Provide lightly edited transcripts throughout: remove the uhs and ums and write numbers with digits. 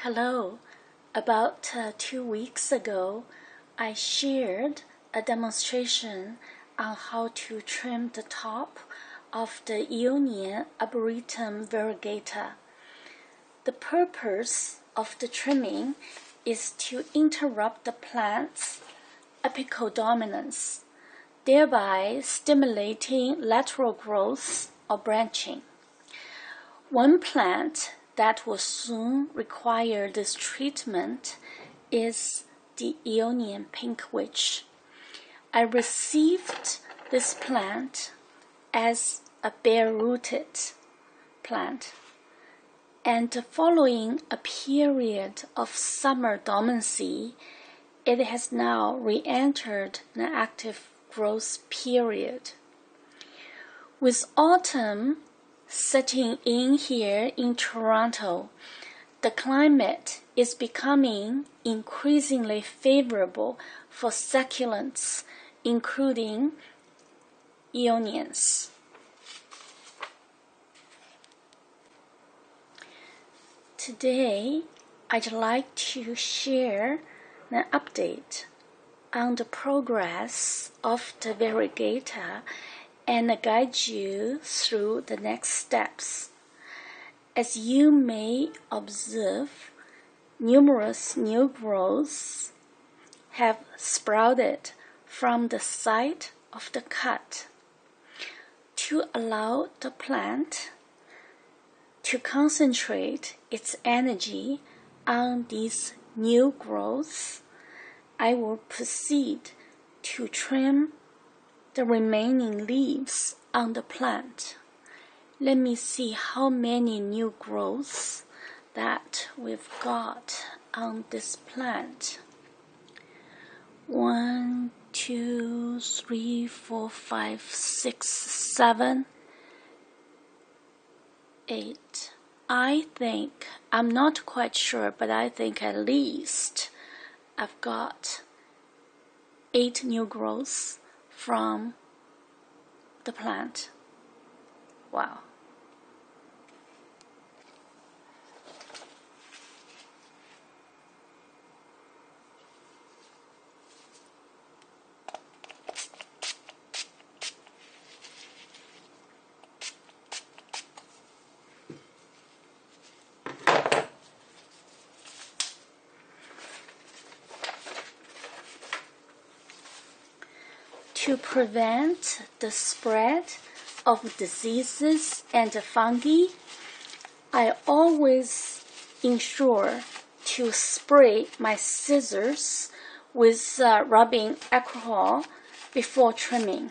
Hello. About 2 weeks ago, I shared a demonstration on how to trim the top of the Aeonium arboretum variegata. The purpose of the trimming is to interrupt the plant's apical dominance, thereby stimulating lateral growth or branching. One plant that will soon require this treatment is the Aeonium pink witch. I received this plant as a bare-rooted plant, and following a period of summer dormancy, it has now re-entered an active growth period. With autumn setting in here in Toronto, the climate is becoming increasingly favorable for succulents, including Aeoniums. Today, I'd like to share an update on the progress of the variegata and guide you through the next steps. As you may observe, numerous new growths have sprouted from the site of the cut. To allow the plant to concentrate its energy on these new growths, I will proceed to trim the remaining leaves on the plant. Let me see how many new growths that we've got on this plant. 1, 2, 3, 4, 5, 6, 7, 8. I think, I'm not quite sure, but I think at least I've got 8 new growths from the plant. Wow. To prevent the spread of diseases and fungi, I always ensure to spray my scissors with rubbing alcohol before trimming.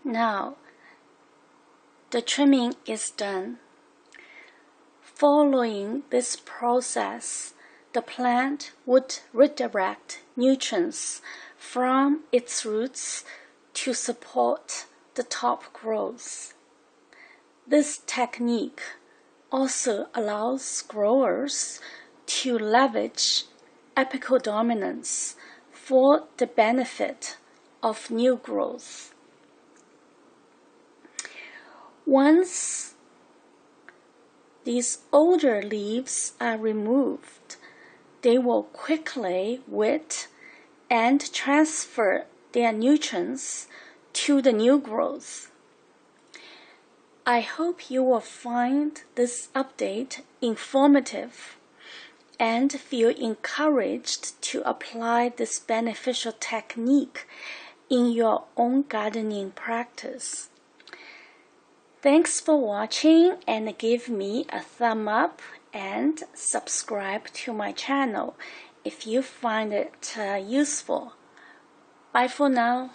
Now, the trimming is done. Following this process, the plant would redirect nutrients from its roots to support the top growth. This technique also allows growers to leverage apical dominance for the benefit of new growth. Once these older leaves are removed, they will quickly wit and transfer their nutrients to the new growth. I hope you will find this update informative and feel encouraged to apply this beneficial technique in your own gardening practice. Thanks for watching, and give me a thumb up and subscribe to my channel if you find it useful. Bye for now.